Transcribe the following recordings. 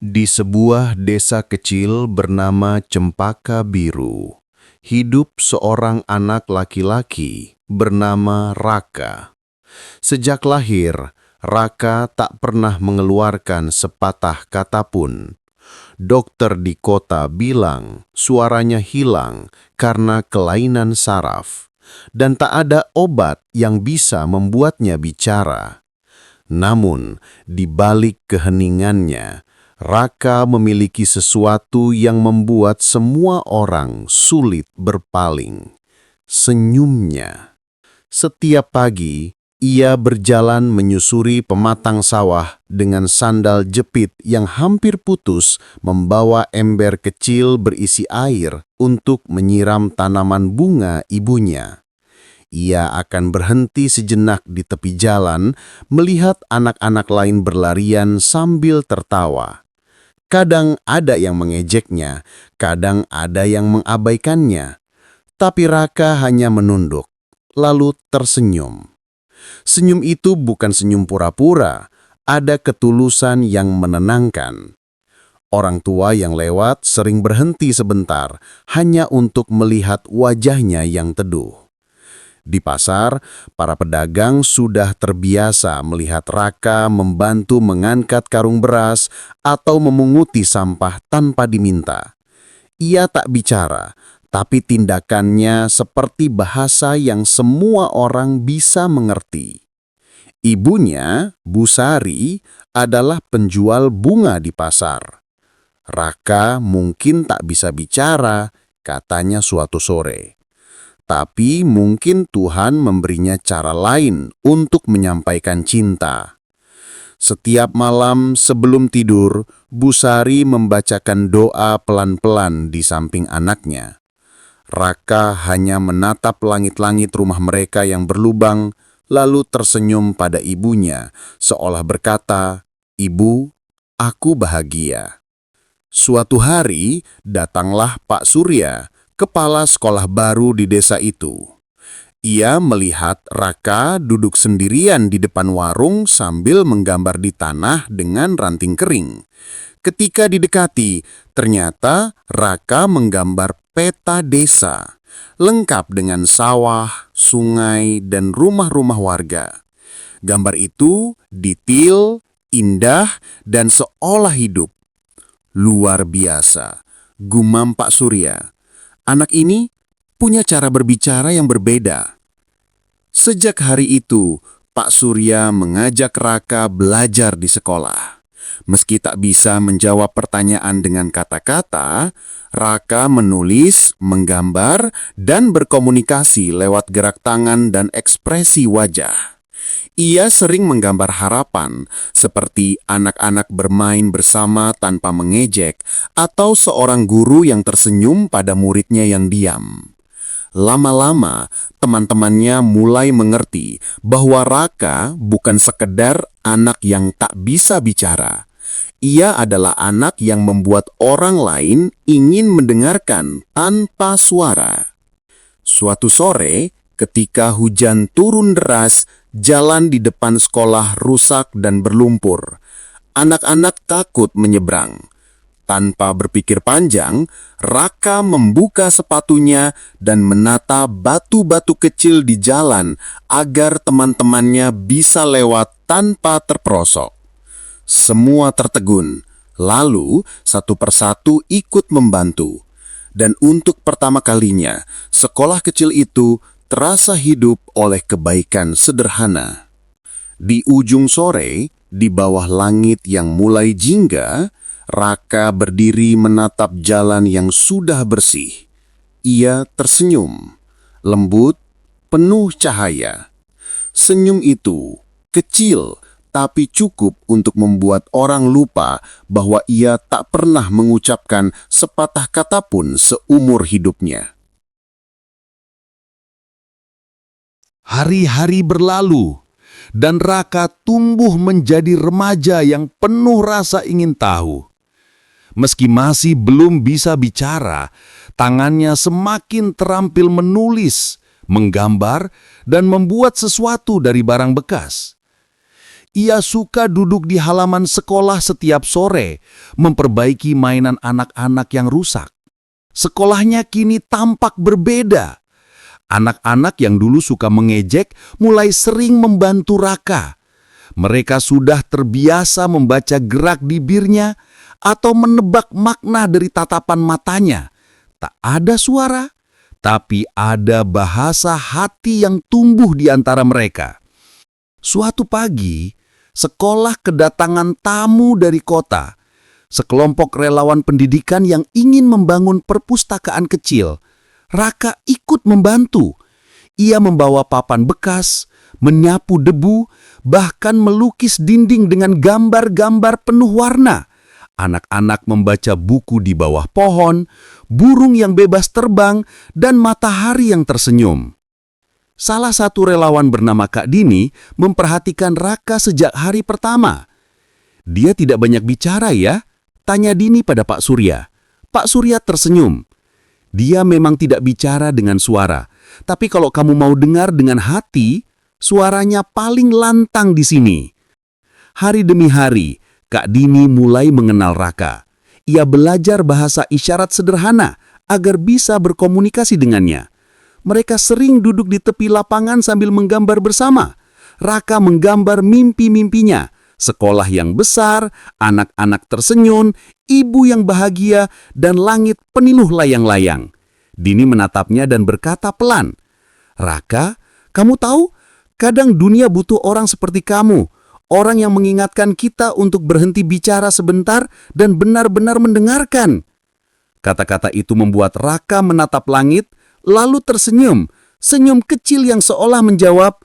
Di sebuah desa kecil bernama Cempaka Biru, hidup seorang anak laki-laki bernama Raka. Sejak lahir, Raka tak pernah mengeluarkan sepatah kata pun. Dokter di kota bilang suaranya hilang karena kelainan saraf, dan tak ada obat yang bisa membuatnya bicara. Namun, di balik keheningannya, Raka memiliki sesuatu yang membuat semua orang sulit berpaling. Senyumnya. Setiap pagi, ia berjalan menyusuri pematang sawah dengan sandal jepit yang hampir putus, membawa ember kecil berisi air untuk menyiram tanaman bunga ibunya. Ia akan berhenti sejenak di tepi jalan, melihat anak-anak lain berlarian sambil tertawa. Kadang ada yang mengejeknya, kadang ada yang mengabaikannya. Tapi Raka hanya menunduk, lalu tersenyum. Senyum itu bukan senyum pura-pura, ada ketulusan yang menenangkan. Orang tua yang lewat sering berhenti sebentar, hanya untuk melihat wajahnya yang teduh. Di pasar, para pedagang sudah terbiasa melihat Raka membantu mengangkat karung beras atau memunguti sampah tanpa diminta. Ia tak bicara, tapi tindakannya seperti bahasa yang semua orang bisa mengerti. Ibunya, Bu Sari, adalah penjual bunga di pasar. Raka mungkin tak bisa bicara, katanya suatu sore. Tapi mungkin Tuhan memberinya cara lain untuk menyampaikan cinta. Setiap malam sebelum tidur, Bu Sari membacakan doa pelan-pelan di samping anaknya. Raka hanya menatap langit-langit rumah mereka yang berlubang, lalu tersenyum pada ibunya, seolah berkata, "Ibu, aku bahagia." Suatu hari, datanglah Pak Surya, kepala sekolah baru di desa itu. Ia melihat Raka duduk sendirian di depan warung sambil menggambar di tanah dengan ranting kering. Ketika didekati, ternyata Raka menggambar peta desa, lengkap dengan sawah, sungai, dan rumah-rumah warga. Gambar itu detail, indah, dan seolah hidup. Luar biasa, gumam Pak Surya. Anak ini punya cara berbicara yang berbeda. Sejak hari itu, Pak Surya mengajak Raka belajar di sekolah. Meski tak bisa menjawab pertanyaan dengan kata-kata, Raka menulis, menggambar, dan berkomunikasi lewat gerak tangan dan ekspresi wajah. Ia sering menggambar harapan, seperti anak-anak bermain bersama tanpa mengejek, atau seorang guru yang tersenyum pada muridnya yang diam. Lama-lama, teman-temannya mulai mengerti bahwa Raka bukan sekedar anak yang tak bisa bicara. Ia adalah anak yang membuat orang lain ingin mendengarkan tanpa suara. Suatu sore, ketika hujan turun deras, jalan di depan sekolah rusak dan berlumpur. Anak-anak takut menyeberang. Tanpa berpikir panjang, Raka membuka sepatunya dan menata batu-batu kecil di jalan agar teman-temannya bisa lewat tanpa terperosok. Semua tertegun, lalu satu persatu ikut membantu. Dan untuk pertama kalinya, sekolah kecil itu terasa hidup oleh kebaikan sederhana. Di ujung sore, di bawah langit yang mulai jingga, Raka berdiri menatap jalan yang sudah bersih. Ia tersenyum, lembut, penuh cahaya. Senyum itu kecil, tapi cukup untuk membuat orang lupa bahwa ia tak pernah mengucapkan sepatah kata pun seumur hidupnya. Hari-hari berlalu, dan Raka tumbuh menjadi remaja yang penuh rasa ingin tahu. Meski masih belum bisa bicara, tangannya semakin terampil menulis, menggambar, dan membuat sesuatu dari barang bekas. Ia suka duduk di halaman sekolah setiap sore, memperbaiki mainan anak-anak yang rusak. Sekolahnya kini tampak berbeda. Anak-anak yang dulu suka mengejek mulai sering membantu Raka. Mereka sudah terbiasa membaca gerak bibirnya atau menebak makna dari tatapan matanya. Tak ada suara, tapi ada bahasa hati yang tumbuh di antara mereka. Suatu pagi, sekolah kedatangan tamu dari kota. Sekelompok relawan pendidikan yang ingin membangun perpustakaan kecil. Raka ikut membantu. Ia membawa papan bekas, menyapu debu, bahkan melukis dinding dengan gambar-gambar penuh warna. Anak-anak membaca buku di bawah pohon, burung yang bebas terbang, dan matahari yang tersenyum. Salah satu relawan bernama Kak Dini memperhatikan Raka sejak hari pertama. "Dia tidak banyak bicara ya?" tanya Dini pada Pak Surya. Pak Surya tersenyum. "Dia memang tidak bicara dengan suara, tapi kalau kamu mau dengar dengan hati, suaranya paling lantang di sini." Hari demi hari, Kak Dini mulai mengenal Raka. Ia belajar bahasa isyarat sederhana agar bisa berkomunikasi dengannya. Mereka sering duduk di tepi lapangan sambil menggambar bersama. Raka menggambar mimpi-mimpinya. Sekolah yang besar, anak-anak tersenyum, ibu yang bahagia, dan langit penuh layang-layang. Dini menatapnya dan berkata pelan, "Raka, kamu tahu, kadang dunia butuh orang seperti kamu. Orang yang mengingatkan kita untuk berhenti bicara sebentar dan benar-benar mendengarkan." Kata-kata itu membuat Raka menatap langit, lalu tersenyum. Senyum kecil yang seolah menjawab,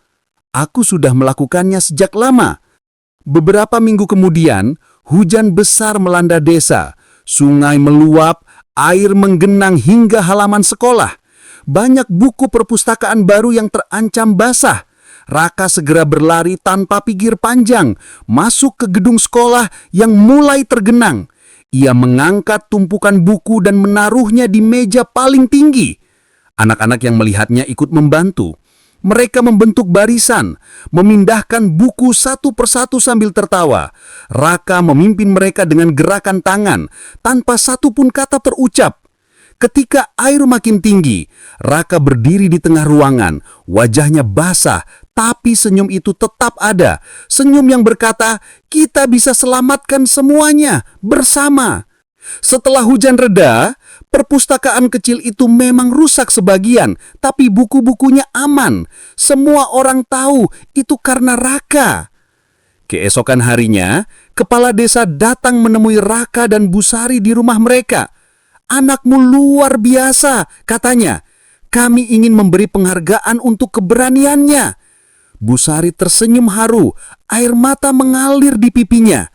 "Aku sudah melakukannya sejak lama." Beberapa minggu kemudian, hujan besar melanda desa. Sungai meluap, air menggenang hingga halaman sekolah. Banyak buku perpustakaan baru yang terancam basah. Raka segera berlari tanpa pikir panjang, masuk ke gedung sekolah yang mulai tergenang. Ia mengangkat tumpukan buku dan menaruhnya di meja paling tinggi. Anak-anak yang melihatnya ikut membantu. Mereka membentuk barisan, memindahkan buku satu persatu sambil tertawa. Raka memimpin mereka dengan gerakan tangan, tanpa satu pun kata terucap. Ketika air makin tinggi, Raka berdiri di tengah ruangan. Wajahnya basah, tapi senyum itu tetap ada. Senyum yang berkata, "Kita bisa selamatkan semuanya bersama." Setelah hujan reda, perpustakaan kecil itu memang rusak sebagian, tapi buku-bukunya aman. Semua orang tahu itu karena Raka. Keesokan harinya, kepala desa datang menemui Raka dan Busari di rumah mereka. "Anakmu luar biasa," katanya. "Kami ingin memberi penghargaan untuk keberaniannya." Busari tersenyum haru, air mata mengalir di pipinya.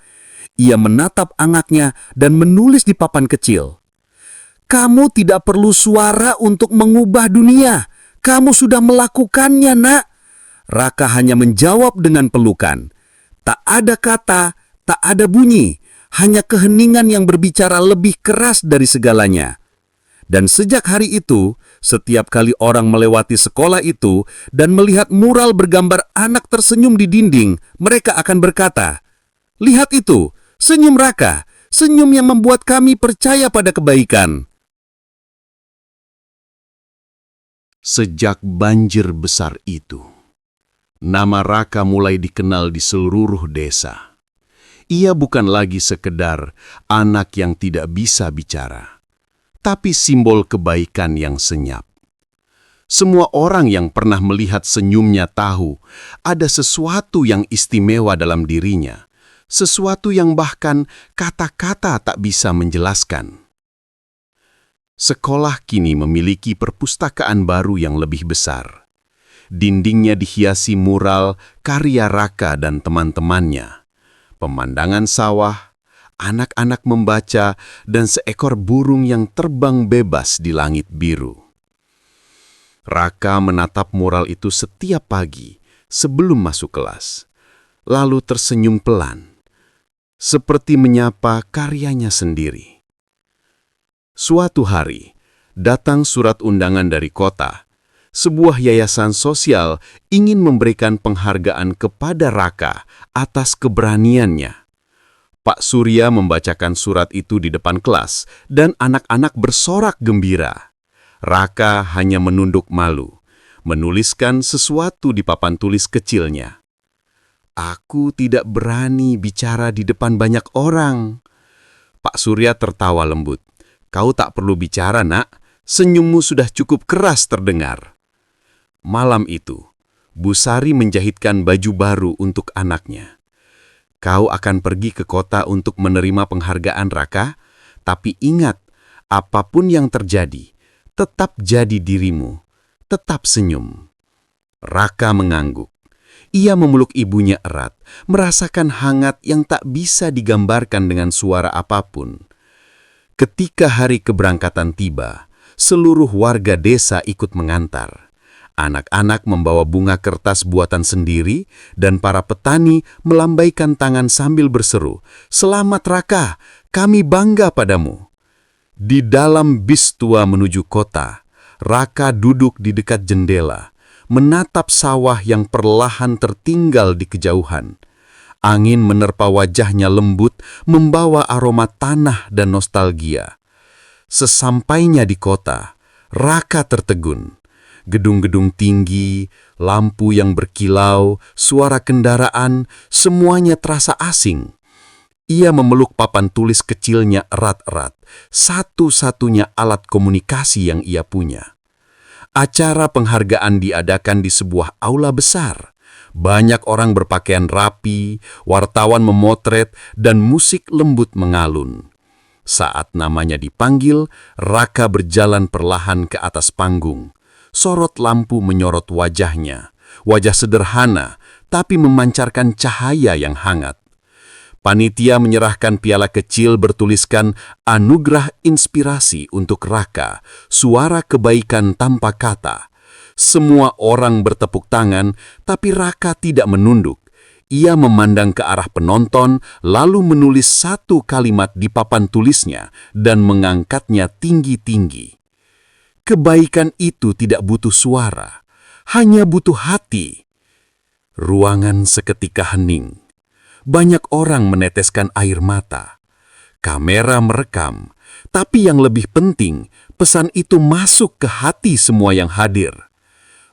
Ia menatap anaknya dan menulis di papan kecil. "Kamu tidak perlu suara untuk mengubah dunia. Kamu sudah melakukannya, Nak." Raka hanya menjawab dengan pelukan. Tak ada kata, tak ada bunyi, hanya keheningan yang berbicara lebih keras dari segalanya. Dan sejak hari itu, setiap kali orang melewati sekolah itu dan melihat mural bergambar anak tersenyum di dinding, mereka akan berkata, "Lihat itu, senyum Raka, senyum yang membuat kami percaya pada kebaikan." Sejak banjir besar itu, nama Raka mulai dikenal di seluruh desa. Ia bukan lagi sekedar anak yang tidak bisa bicara, tapi simbol kebaikan yang senyap. Semua orang yang pernah melihat senyumnya tahu ada sesuatu yang istimewa dalam dirinya, sesuatu yang bahkan kata-kata tak bisa menjelaskan. Sekolah kini memiliki perpustakaan baru yang lebih besar. Dindingnya dihiasi mural karya Raka dan teman-temannya. Pemandangan sawah, anak-anak membaca, dan seekor burung yang terbang bebas di langit biru. Raka menatap mural itu setiap pagi sebelum masuk kelas, lalu tersenyum pelan, seperti menyapa karyanya sendiri. Suatu hari, datang surat undangan dari kota. sebuah yayasan sosial ingin memberikan penghargaan kepada Raka atas keberaniannya. Pak Surya membacakan surat itu di depan kelas dan anak-anak bersorak gembira. Raka hanya menunduk malu, menuliskan sesuatu di papan tulis kecilnya. "Aku tidak berani bicara di depan banyak orang." Pak Surya tertawa lembut. "Kau tak perlu bicara, Nak. Senyummu sudah cukup keras terdengar." Malam itu, Bu Sari menjahitkan baju baru untuk anaknya. "Kau akan pergi ke kota untuk menerima penghargaan, Raka, tapi ingat, apapun yang terjadi, tetap jadi dirimu, tetap senyum." Raka mengangguk. Ia memeluk ibunya erat, merasakan hangat yang tak bisa digambarkan dengan suara apapun. Ketika hari keberangkatan tiba, seluruh warga desa ikut mengantar. Anak-anak membawa bunga kertas buatan sendiri dan para petani melambaikan tangan sambil berseru, "Selamat Raka, kami bangga padamu." Di dalam bis tua menuju kota, Raka duduk di dekat jendela, menatap sawah yang perlahan tertinggal di kejauhan. Angin menerpa wajahnya lembut, membawa aroma tanah dan nostalgia. Sesampainya di kota, Raka tertegun. Gedung-gedung tinggi, lampu yang berkilau, suara kendaraan, semuanya terasa asing. Ia memeluk papan tulis kecilnya erat-erat, satu-satunya alat komunikasi yang ia punya. Acara penghargaan diadakan di sebuah aula besar. Banyak orang berpakaian rapi, wartawan memotret, dan musik lembut mengalun. Saat namanya dipanggil, Raka berjalan perlahan ke atas panggung. Sorot lampu menyorot wajahnya, wajah sederhana tapi memancarkan cahaya yang hangat. Panitia menyerahkan piala kecil bertuliskan "Anugerah Inspirasi untuk Raka, Suara Kebaikan Tanpa Kata." Semua orang bertepuk tangan, tapi Raka tidak menunduk. Ia memandang ke arah penonton, lalu menulis satu kalimat di papan tulisnya dan mengangkatnya tinggi-tinggi. Kebaikan itu tidak butuh suara, hanya butuh hati. Ruangan seketika hening. Banyak orang meneteskan air mata. Kamera merekam, tapi yang lebih penting, pesan itu masuk ke hati semua yang hadir.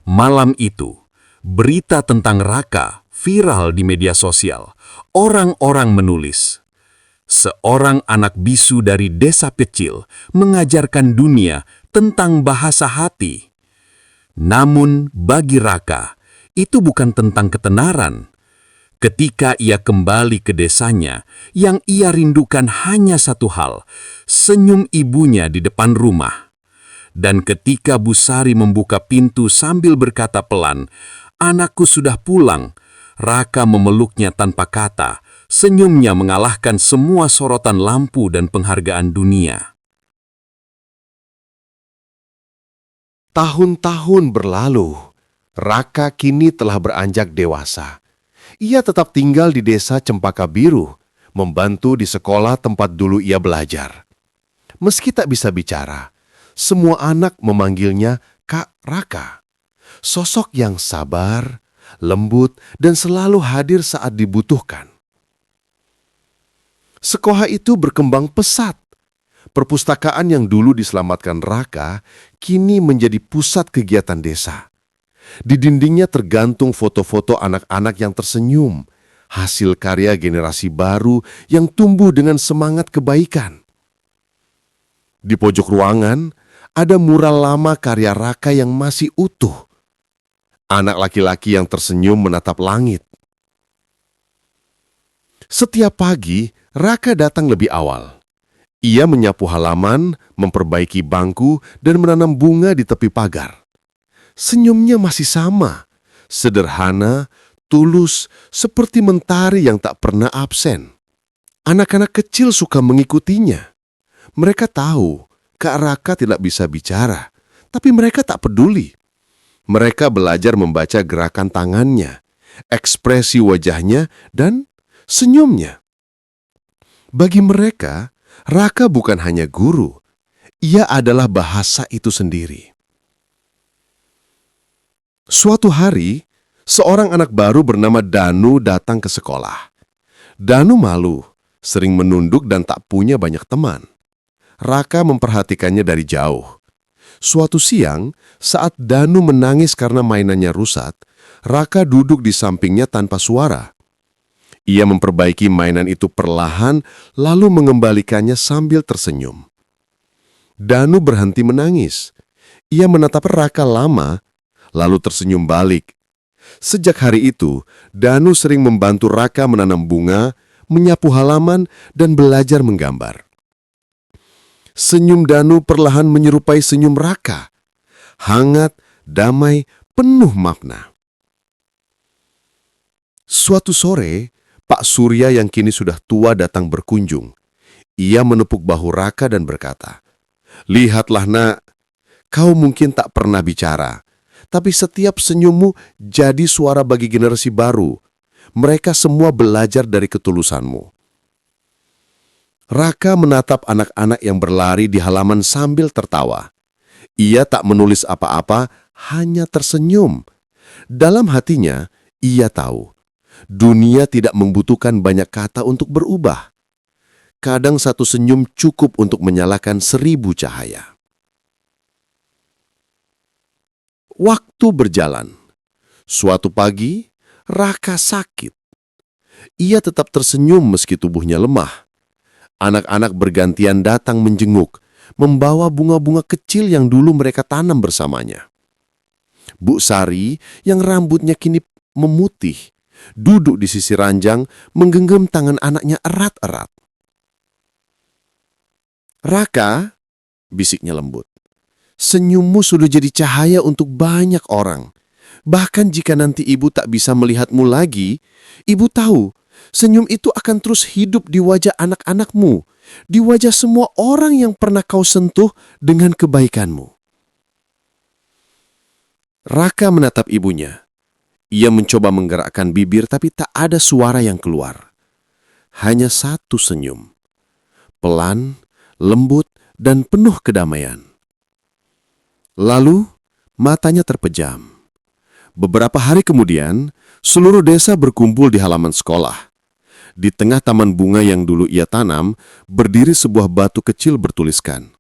Malam itu, berita tentang Raka viral di media sosial. Orang-orang menulis, "Seorang anak bisu dari desa kecil mengajarkan dunia tentang bahasa hati." Namun bagi Raka, itu bukan tentang ketenaran. Ketika ia kembali ke desanya, yang ia rindukan hanya satu hal, senyum ibunya di depan rumah. Dan ketika Bu Sari membuka pintu sambil berkata pelan, "Anakku sudah pulang," Raka memeluknya tanpa kata. Senyumnya mengalahkan semua sorotan lampu dan penghargaan dunia. Tahun-tahun berlalu, Raka kini telah beranjak dewasa. Ia tetap tinggal di desa Cempaka Biru, membantu di sekolah tempat dulu ia belajar. Meski tak bisa bicara, semua anak memanggilnya Kak Raka. Sosok yang sabar, lembut, dan selalu hadir saat dibutuhkan. Sekolah itu berkembang pesat. Perpustakaan yang dulu diselamatkan Raka kini menjadi pusat kegiatan desa. Di dindingnya tergantung foto-foto anak-anak yang tersenyum, hasil karya generasi baru yang tumbuh dengan semangat kebaikan. Di pojok ruangan, ada mural lama karya Raka yang masih utuh. Anak laki-laki yang tersenyum menatap langit. Setiap pagi, Raka datang lebih awal. Ia menyapu halaman, memperbaiki bangku, dan menanam bunga di tepi pagar. Senyumnya masih sama, sederhana, tulus, seperti mentari yang tak pernah absen. Anak-anak kecil suka mengikutinya. Mereka tahu Kak Raka tidak bisa bicara, tapi mereka tak peduli. Mereka belajar membaca gerakan tangannya, ekspresi wajahnya, dan senyumnya. Bagi mereka, Raka bukan hanya guru, ia adalah bahasa itu sendiri. Suatu hari, seorang anak baru bernama Danu datang ke sekolah. Danu malu, sering menunduk dan tak punya banyak teman. Raka memperhatikannya dari jauh. Suatu siang, saat Danu menangis karena mainannya rusak, Raka duduk di sampingnya tanpa suara. Ia memperbaiki mainan itu perlahan, lalu mengembalikannya sambil tersenyum. Danu berhenti menangis. Ia menatap Raka lama, lalu tersenyum balik. Sejak hari itu, Danu sering membantu Raka menanam bunga, menyapu halaman, dan belajar menggambar. Senyum Danu perlahan menyerupai senyum Raka. Hangat, damai, penuh makna. Suatu sore, Pak Surya yang kini sudah tua datang berkunjung. Ia menepuk bahu Raka dan berkata, "Lihatlah nak, kau mungkin tak pernah bicara, tapi setiap senyummu jadi suara bagi generasi baru. Mereka semua belajar dari ketulusanmu." Raka menatap anak-anak yang berlari di halaman sambil tertawa. Ia tak menulis apa-apa, hanya tersenyum. Dalam hatinya, ia tahu, dunia tidak membutuhkan banyak kata untuk berubah. Kadang satu senyum cukup untuk menyalakan 1000 cahaya. Waktu berjalan. Suatu pagi, Raka sakit. Ia tetap tersenyum meski tubuhnya lemah. Anak-anak bergantian datang menjenguk, membawa bunga-bunga kecil yang dulu mereka tanam bersamanya. Bu Sari, yang rambutnya kini memutih, duduk di sisi ranjang, menggenggam tangan anaknya erat-erat. "Raka," bisiknya lembut, "senyummu sudah jadi cahaya untuk banyak orang. Bahkan jika nanti ibu tak bisa melihatmu lagi, ibu tahu senyum itu akan terus hidup di wajah anak-anakmu, di wajah semua orang yang pernah kau sentuh dengan kebaikanmu." Raka menatap ibunya. Ia mencoba menggerakkan bibir tapi tak ada suara yang keluar. Hanya satu senyum. Pelan, lembut, dan penuh kedamaian. Lalu, matanya terpejam. Beberapa hari kemudian, seluruh desa berkumpul di halaman sekolah. Di tengah taman bunga yang dulu ia tanam, berdiri sebuah batu kecil bertuliskan,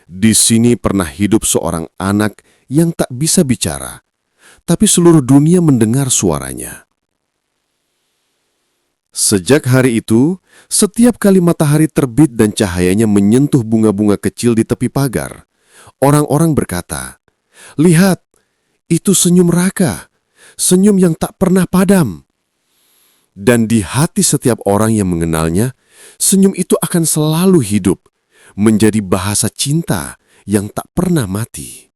"Di sini pernah hidup seorang anak yang tak bisa bicara, tapi seluruh dunia mendengar suaranya." Sejak hari itu, setiap kali matahari terbit dan cahayanya menyentuh bunga-bunga kecil di tepi pagar, orang-orang berkata, "Lihat, itu senyum Raka, senyum yang tak pernah padam." Dan di hati setiap orang yang mengenalnya, senyum itu akan selalu hidup, menjadi bahasa cinta yang tak pernah mati.